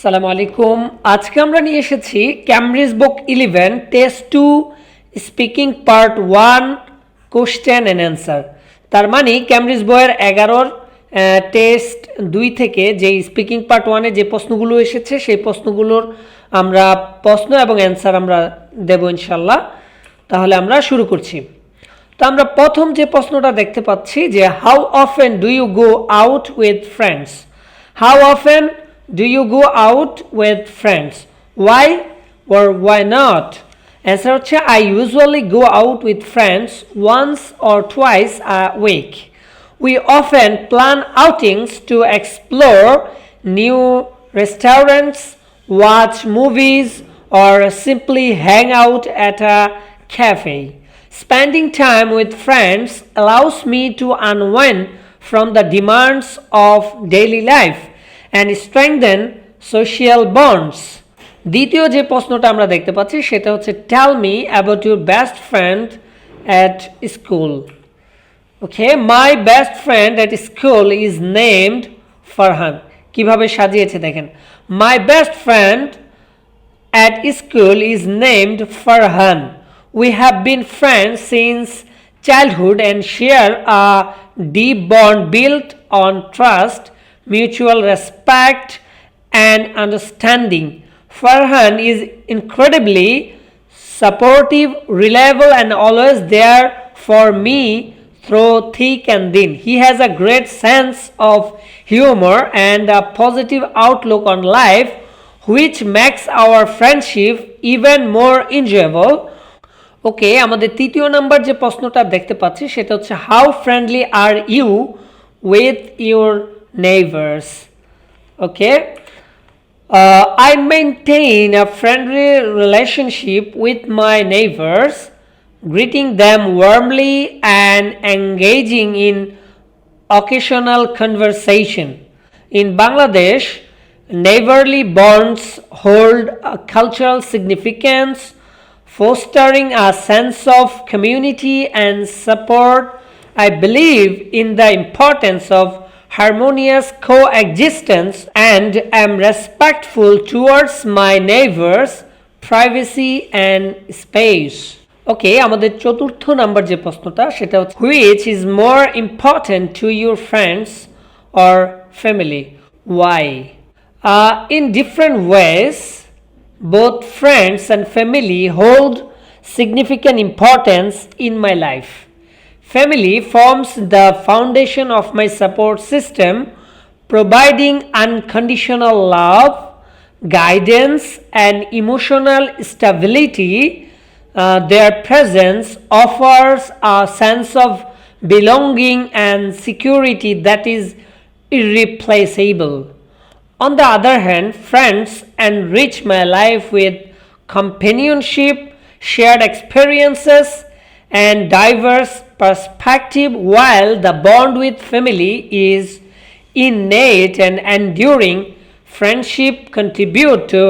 আসসালামু আলাইকুম। আজকে আমরা নিয়ে এসেছি Cambridge book 11 test 2 speaking part 1 question and answer. তার মানে ক্যামব্রিজ বইয়ের 11 টেস্ট 2 থেকে যে স্পিকিং পার্ট 1 এ যে প্রশ্নগুলো এসেছে সেই প্রশ্নগুলোর আমরা প্রশ্ন এবং অ্যান্সার আমরা দেব ইনশাআল্লাহ। তাহলে আমরা শুরু করছি। তো আমরা প্রথম যে প্রশ্নটা দেখতে পাচ্ছি যে how often do you go out with friends? How often do you go out with friends? Why or why not? Answer হচ্ছে I usually go out with friends once or twice a week. We often plan outings to explore new restaurants, watch movies, or simply hang out at a cafe. Spending time with friends allows me to unwind from the demands of daily life and strengthen social bonds. দ্বিতীয় যে প্রশ্নটা আমরা দেখতে পাচ্ছি সেটা হচ্ছে tell me about your best friend at school. Okay, my best friend at school is named Farhan. কিভাবে সাজিয়েছে দেখেন, my best friend at school is named Farhan. We have been friends since childhood and share a deep bond built on trust, mutual respect and understanding. Farhan is incredibly supportive, reliable and always there for me through thick and thin. He has a great sense of humor and a positive outlook on life, which makes our friendship even more enjoyable. ওকে, আমাদের তৃতীয় number যে প্রশ্নটা দেখতে পাচ্ছি সেটা হচ্ছে how friendly are you with your neighbors? Okay, I maintain a friendly relationship with my neighbors, greeting them warmly and engaging in occasional conversation. In Bangladesh, neighborly bonds hold a cultural significance, fostering a sense of community and support. I believe in the importance of harmonious coexistence and am respectful towards my neighbors' privacy and space. ওকে, আমাদের চতুর্থ number যে প্রশ্নটা সেটা হচ্ছে which is more important to your friends or family? Why? In different ways, both friends and family hold significant importance in my life. Family forms the foundation of my support system, providing unconditional love, guidance, and emotional stability. Their presence offers a sense of belonging and security that is irreplaceable. On the other hand, friends enrich my life with companionship, shared experiences, and diverse perspective, while the bond with family is innate and enduring. Friendship contribute to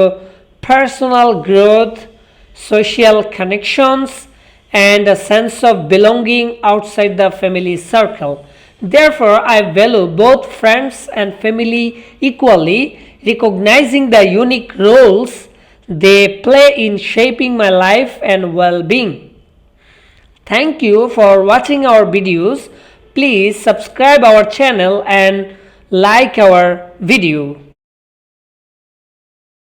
personal growth, social connections, and a sense of belonging outside the family circle. Therefore, I value both friends and family equally, recognizing the unique roles they play in shaping my life and well-being. Thank you for watching our videos. Please subscribe our channel and like our video.